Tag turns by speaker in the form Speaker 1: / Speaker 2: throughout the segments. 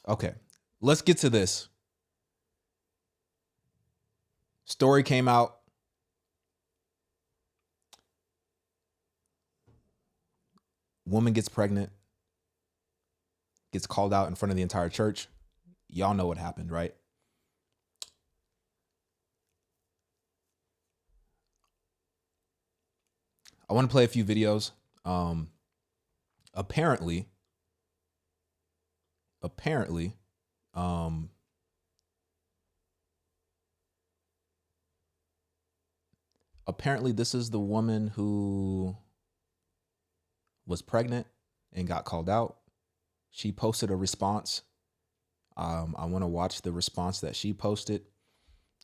Speaker 1: Okay, let's get to this. Story came out. Woman gets pregnant, gets called out in front of the entire church. Y'all know what happened, right? I want to play a few videos. Apparently, apparently, um, apparently, this is the woman who was pregnant and got called out. She posted a response. I want to watch the response that she posted.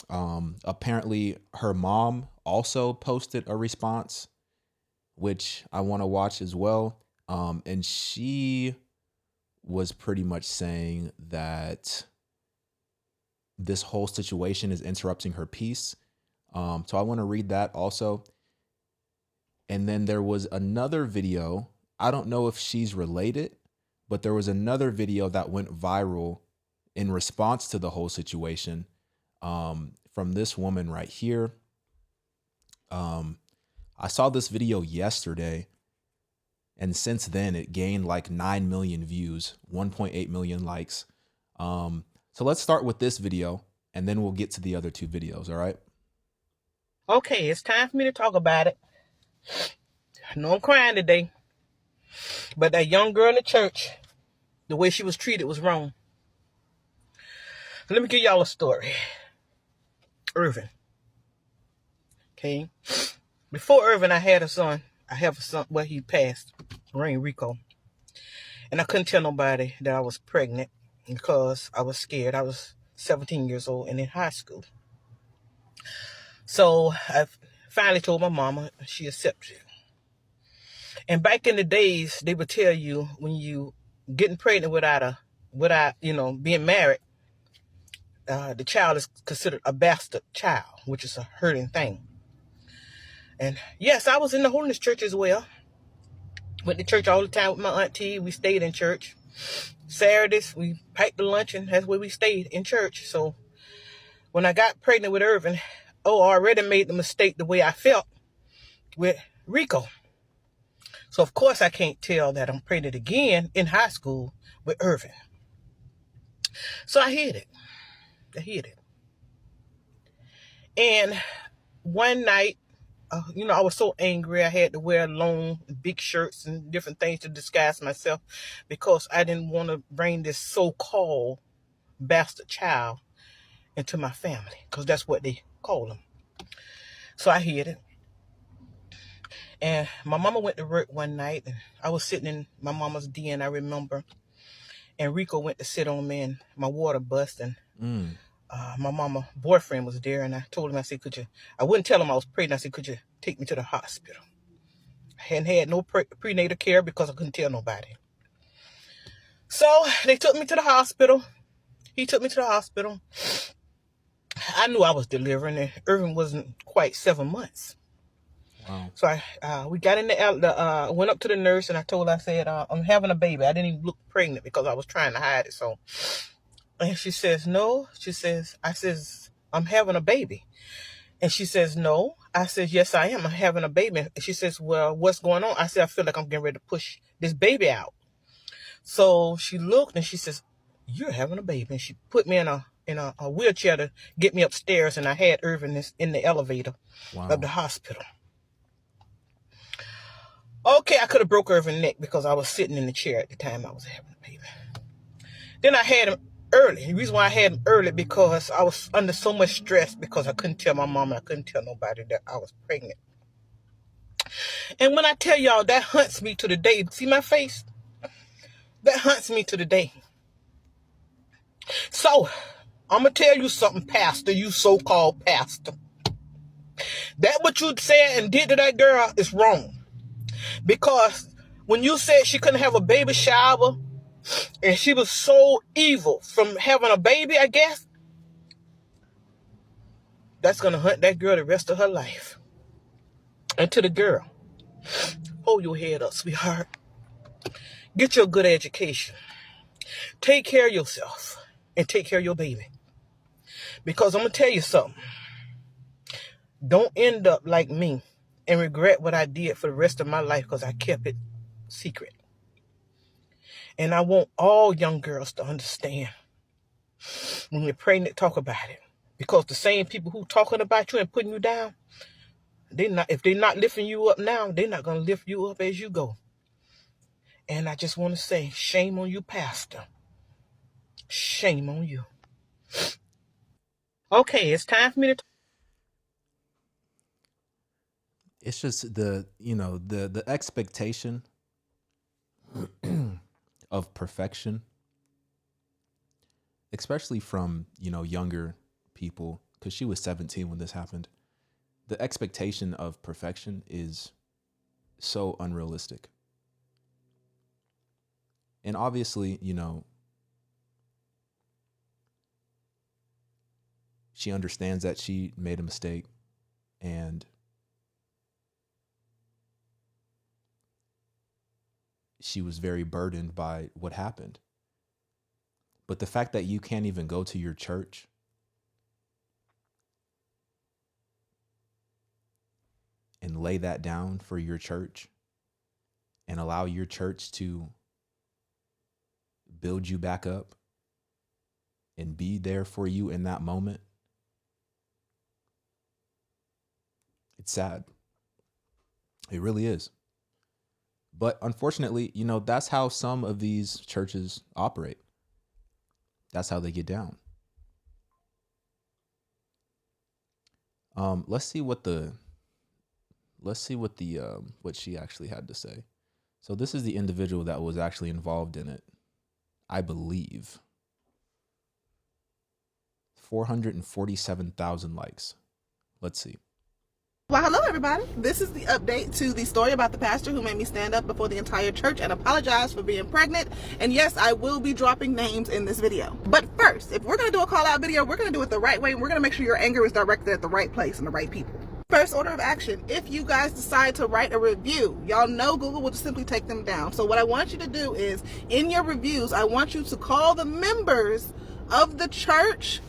Speaker 1: Apparently, her mom also posted a response, which I want to watch as well. And she was pretty much saying that this whole situation is interrupting her peace. So I want to read that also. And then there was another video. I don't know if she's related, but there was another video that went viral in response to the whole situation from this woman right here. I saw this video yesterday, and since then it gained like 9 million views, 1.8 million likes. So let's start with this video, and then we'll get to the other two videos, all right?
Speaker 2: Okay, it's time for me to talk about it. I know I'm crying today, but that young girl in the church, the way she was treated was wrong. Let me give y'all a story. Irvin. Okay. Before Irvin, I had a son. I have a son. Well, he passed. Rain Rico. And I couldn't tell nobody that I was pregnant because I was scared. I was 17 years old and in high school. So I finally told my mama. She accepted it. And back in the days, they would tell you when you getting pregnant without being married, the child is considered a bastard child, which is a hurting thing. And yes, I was in the holiness church as well. Went to church all the time with my auntie. We stayed in church. Saturdays, we packed the lunch, and that's where we stayed in church. So when I got pregnant with Irvin, I already made the mistake the way I felt with Rico. So of course I can't tell that I'm pregnant again in high school with Irvin. So I hid it. And one night, I was so angry. I had to wear long, big shirts and different things to disguise myself because I didn't want to bring this so-called bastard child into my family, because that's what they call them. So I hid it. And my mama went to work one night, and I was sitting in my mama's den, I remember. And Rico went to sit on me, and my water bust, and my mama boyfriend was there, and I told him, I said, I wouldn't tell him I was pregnant. I said, could you take me to the hospital? I hadn't had no prenatal care because I couldn't tell nobody. So they took me to the hospital. He took me to the hospital. I knew I was delivering, and Irvin wasn't quite 7 months.
Speaker 1: Wow.
Speaker 2: So we got in went up to the nurse, and I told her, I said, I'm having a baby. I didn't even look pregnant because I was trying to hide it. So, and she says, no. I says, I'm having a baby. And she says, no. I says, yes, I am. I'm having a baby. And she says, well, what's going on? I said, I feel like I'm getting ready to push this baby out. So she looked, and she says, you're having a baby. And she put me in a wheelchair to get me upstairs, and I had Irvin in the elevator of the hospital. Okay, I could have broke Irvin's neck because I was sitting in the chair at the time I was having a baby. Then I had him early. The reason why I had him early because I was under so much stress because I couldn't tell my mama, I couldn't tell nobody that I was pregnant. And when I tell y'all, that haunts me to the day. See my face? That haunts me to the day. So, I'm going to tell you something, pastor, you so-called pastor. That what you said and did to that girl is wrong. Because when you said she couldn't have a baby shower, and she was so evil from having a baby, I guess, that's going to hunt that girl the rest of her life. And to the girl, hold your head up, sweetheart. Get your good education. Take care of yourself and take care of your baby. Because I'm going to tell you something. Don't end up like me and regret what I did for the rest of my life because I kept it secret. And I want all young girls to understand, when you're pregnant, talk about it. Because the same people who talking about you and putting you down, if they're not lifting you up now, they're not going to lift you up as you go. And I just want to say, shame on you, Pastor. Shame on you. Okay, it's time for me to talk.
Speaker 1: It's just the expectation of perfection, especially from, younger people, because she was 17 when this happened. The expectation of perfection is so unrealistic. And obviously, she understands that she made a mistake, and she was very burdened by what happened. But the fact that you can't even go to your church and lay that down for your church and allow your church to build you back up and be there for you in that moment, it's sad. It really is. But unfortunately, that's how some of these churches operate. That's how they get down. Let's see what she actually had to say. So this is the individual that was actually involved in it, I believe. 447,000 likes. Let's see.
Speaker 3: Well, hello everybody. This is the update to the story about the pastor who made me stand up before the entire church and apologize for being pregnant. And yes, I will be dropping names in this video. But first, if we're going to do a call out video, we're going to do it the right way. And we're going to make sure your anger is directed at the right place and the right people. First order of action, if you guys decide to write a review, y'all know Google will just simply take them down. So what I want you to do is, in your reviews, I want you to call the members of the church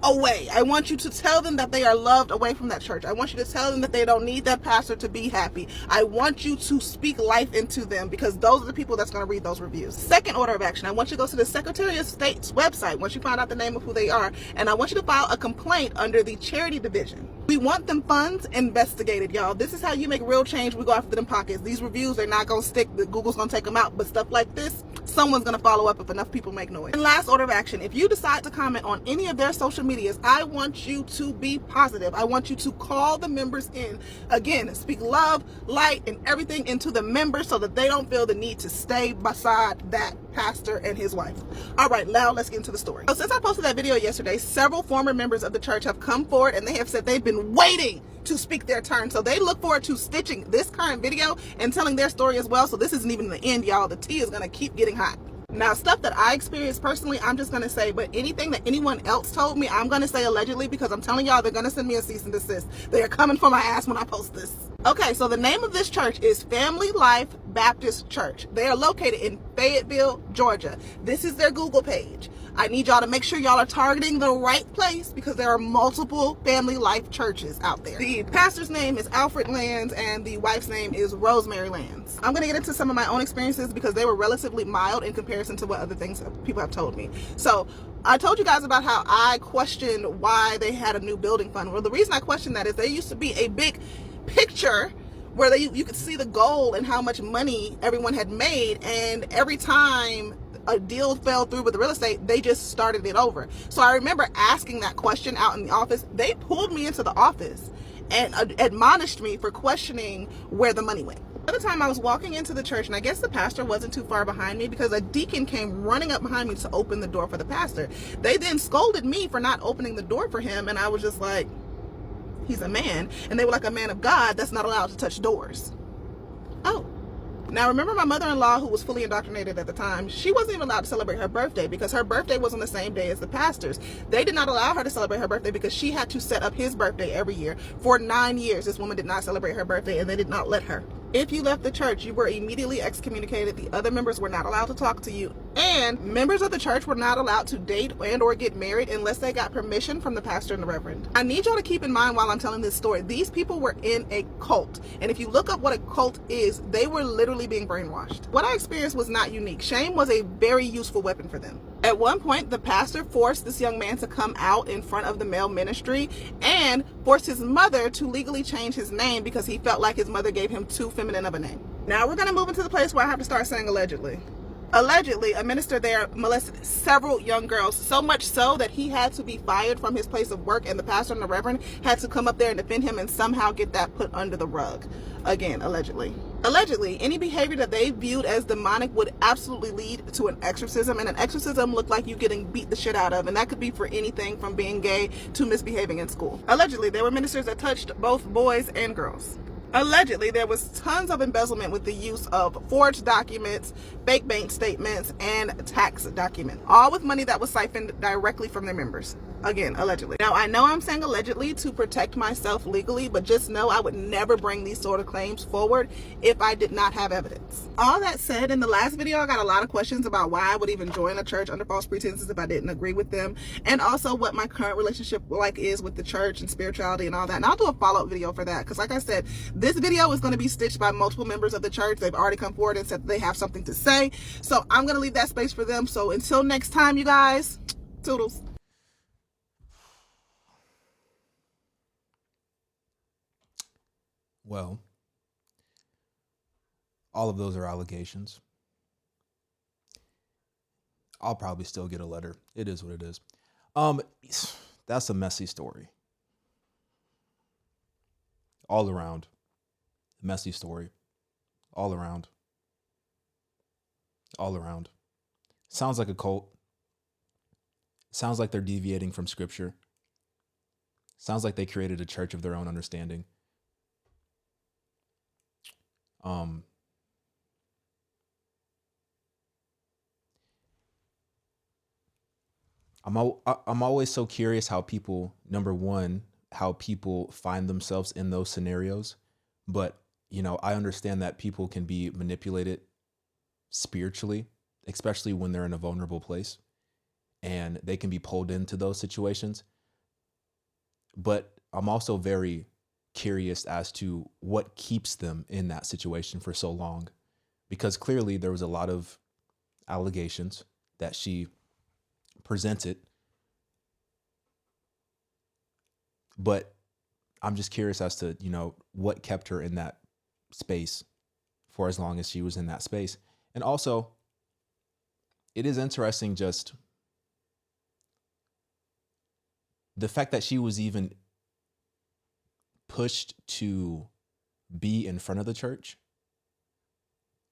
Speaker 3: away. I want you to tell them that they are loved away from that church. I want you to tell them that they don't need that pastor to be happy. I want you to speak life into them, because those are the people that's going to read those reviews. Second order of action, I want you to go to the Secretary of State's website once you find out the name of who they are, and I want you to file a complaint under the charity division. We want them funds investigated, y'all. This is how you make real change. We go after them pockets. These reviews are not going to stick. Google's going to take them out, but stuff like this, someone's going to follow up if enough people make noise. And last order of action, if you decide to comment on any of their social medias, I want you to be positive. I want you to call the members in. Again, speak love, light, and everything into the members so that they don't feel the need to stay beside that pastor and his wife. All right, now let's get into the story. So since I posted that video yesterday, several former members of the church have come forward and they have said they've been waiting to speak their turn. So they look forward to stitching this current video and telling their story as well. So this isn't even the end, y'all. The tea is going to keep getting hot. Now, stuff that I experienced personally, I'm just going to say, but anything that anyone else told me, I'm going to say allegedly, because I'm telling y'all, they're going to send me a cease and desist. They are coming for my ass when I post this. Okay, so the name of this church is Family Life Baptist Church. They are located in Fayetteville, Georgia. This is their Google page. I need y'all to make sure y'all are targeting the right place, because there are multiple Family Life churches out there. The pastor's name is Alfred Lands and the wife's name is Rosemary Lands. I'm going to get into some of my own experiences because they were relatively mild in comparison to what other things people have told me. So I told you guys about how I questioned why they had a new building fund. Well, the reason I questioned that is there used to be a big picture where you could see the goal and how much money everyone had made, and every time a deal fell through with the real estate, they just started it over. So I remember asking that question out in the office. They pulled me into the office and admonished me for questioning where the money went. Another time I was walking into the church, and I guess the pastor wasn't too far behind me because a deacon came running up behind me to open the door for the pastor. They then scolded me for not opening the door for him, and I was just like, he's a man. And they were like, a man of God that's not allowed to touch doors. Oh. Now, remember my mother-in-law, who was fully indoctrinated at the time, she wasn't even allowed to celebrate her birthday because her birthday was on the same day as the pastor's. They did not allow her to celebrate her birthday because she had to set up his birthday every year. For 9 years, this woman did not celebrate her birthday, and they did not let her. If you left the church, you were immediately excommunicated. The other members were not allowed to talk to you And members of the church were not allowed to date and or get married unless they got permission from the pastor and the reverend. I need y'all to keep in mind while I'm telling this story, these people were in a cult. And if you look up what a cult is, they were literally being brainwashed. What I experienced was not unique. Shame was a very useful weapon for them. At one point, the pastor forced this young man to come out in front of the male ministry and forced his mother to legally change his name because he felt like his mother gave him too feminine of a name. Now we're going to move into the place where I have to start saying allegedly. Allegedly, a minister there molested several young girls, so much so that he had to be fired from his place of work, and the pastor and the reverend had to come up there and defend him and somehow get that put under the rug. Again, allegedly. Allegedly, any behavior that they viewed as demonic would absolutely lead to an exorcism, and an exorcism looked like you getting beat the shit out of, and that could be for anything from being gay to misbehaving in school. Allegedly, there were ministers that touched both boys and girls. Allegedly, there was tons of embezzlement with the use of forged documents, fake bank statements, and tax documents, all with money that was siphoned directly from their members. Again, allegedly. Now, I know I'm saying allegedly to protect myself legally, but just know I would never bring these sort of claims forward if I did not have evidence. All that said, in the last video, I got a lot of questions about why I would even join a church under false pretenses if I didn't agree with them, and also what my current relationship is with the church and spirituality and all that. And I'll do a follow-up video for that, because like I said, this video is going to be stitched by multiple members of the church. They've already come forward and said that they have something to say, so I'm going to leave that space for them. So until next time, you guys, toodles.
Speaker 1: Well, all of those are allegations. I'll probably still get a letter. It is what it is. That's a messy story. All around. Messy story. All around. All around. Sounds like a cult. Sounds like they're deviating from scripture. Sounds like they created a church of their own understanding. I'm always so curious how people, number one, how people find themselves in those scenarios. But, I understand that people can be manipulated spiritually, especially when they're in a vulnerable place, and they can be pulled into those situations. But I'm also very curious as to what keeps them in that situation for so long, because clearly there was a lot of allegations that she presented, but I'm just curious as to, what kept her in that space for as long as she was in that space. And also, it is interesting just the fact that she was even pushed to be in front of the church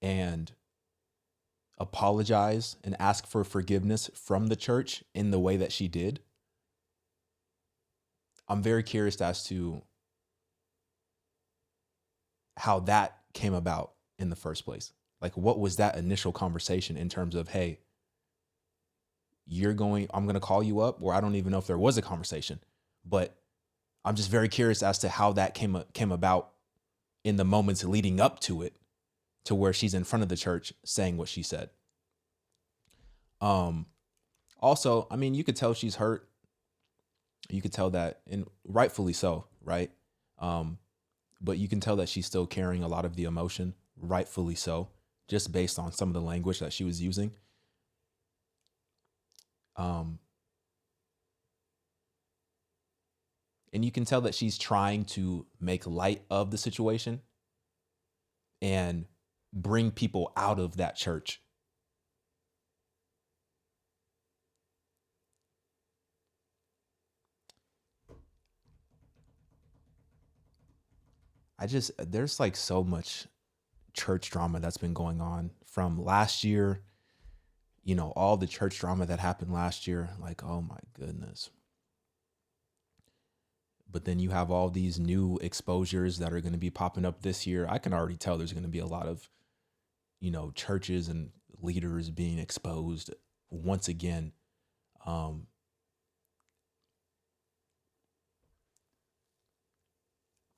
Speaker 1: and apologize and ask for forgiveness from the church in the way that she did. I'm very curious as to how that came about in the first place. Like, what was that initial conversation in terms of, hey, I'm going to call you up, or I don't even know if there was a conversation, but I'm just very curious as to how that came about in the moments leading up to it, to where she's in front of the church saying what she said. Also, you could tell she's hurt. You could tell that, and rightfully so, right? But you can tell that she's still carrying a lot of the emotion, rightfully so, just based on some of the language that she was using. And you can tell that she's trying to make light of the situation and bring people out of that church. There's like so much church drama that's been going on from last year, all the church drama that happened last year, like, oh my goodness. But then you have all these new exposures that are going to be popping up this year. I can already tell there's going to be a lot of, churches and leaders being exposed once again.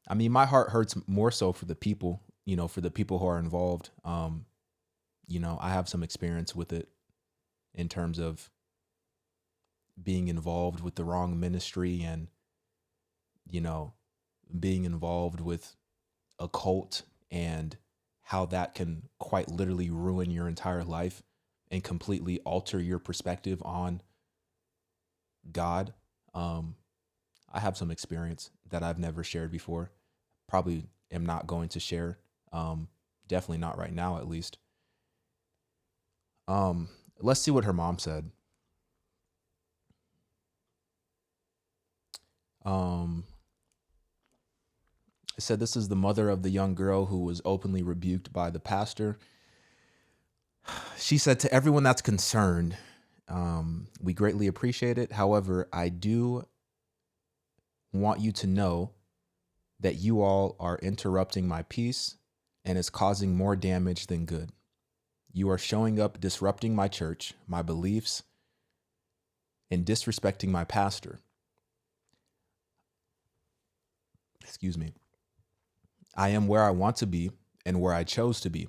Speaker 1: My heart hurts more so for the people, for the people who are involved. I have some experience with it. in terms of being involved with the wrong ministry and, you know, being involved with a cult and how that can quite literally ruin your entire life and completely alter your perspective on God. I have some experience that I've never shared before. Probably am not going to share. Definitely not right now, at least. Let's see what her mom said. It said, this is the mother of the young girl who was openly rebuked by the pastor. She said, to everyone that's concerned, we greatly appreciate it. However, I do want you to know that you all are interrupting my peace and it's causing more damage than good. You are showing up, disrupting my church, my beliefs, and disrespecting my pastor. Excuse me. I am where I want to be and where I chose to be.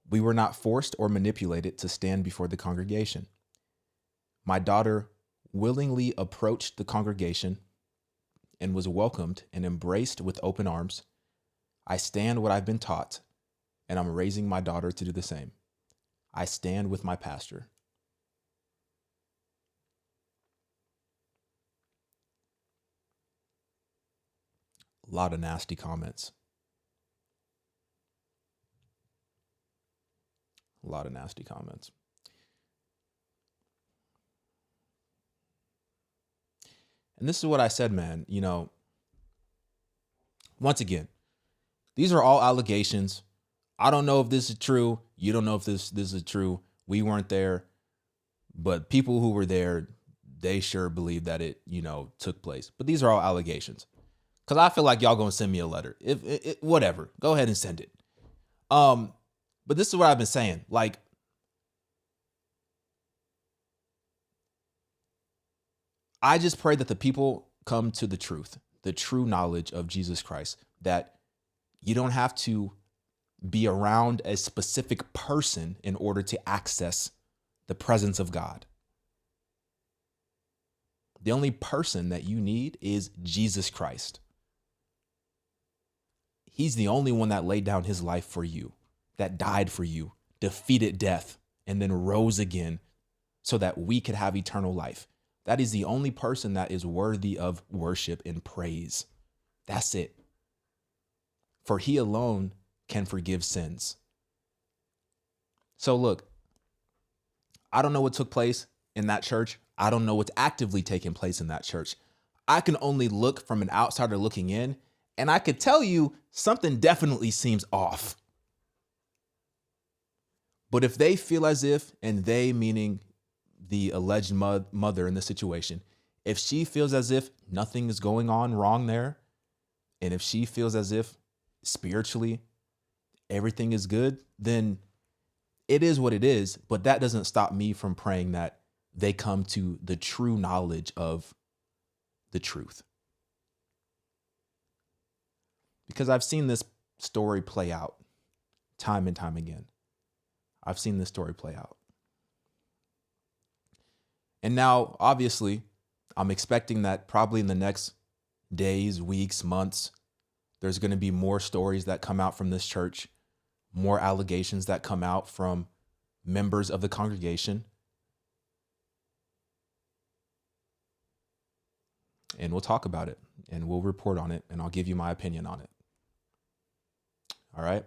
Speaker 1: We were not forced or manipulated to stand before the congregation. My daughter willingly approached the congregation and was welcomed and embraced with open arms. I stand what I've been taught, and I'm raising my daughter to do the same. I stand with my pastor. A lot of nasty comments. A lot of nasty comments. And this is what I said, man. You know, once again, these are all allegations. I don't know if this is true. You don't know if this is true. We weren't there. But people who were there, they sure believe that it, you know, took place. But these are all allegations. Because I feel like y'all going to send me a letter. Whatever. Go ahead and send it. But this is what I've been saying. Like, I just pray that the people come to the truth, the true knowledge of Jesus Christ, that you don't have to be around a specific person in order to access the presence of God. The only person that you need is Jesus Christ. He's the only one that laid down his life for you, that died for you, defeated death, and then rose again so that we could have eternal life. That is the only person that is worthy of worship and praise. That's it. For he alone can forgive sins. So look, I don't know what took place in that church. I don't know what's actively taking place in that church. I can only look from an outsider looking in, and I could tell you something definitely seems off. But if they feel as if, and they meaning the alleged mother in the situation, if she feels as if nothing is going on wrong there, and if she feels as if spiritually everything is good, then it is what it is. But that doesn't stop me from praying that they come to the true knowledge of the truth. Because I've seen this story play out time and time again. I've seen this story play out. And now, obviously, I'm expecting that probably in the next days, weeks, months, there's going to be more stories that come out from this church, more allegations that come out from members of the congregation. And we'll talk about it and we'll report on it and I'll give you my opinion on it. All right.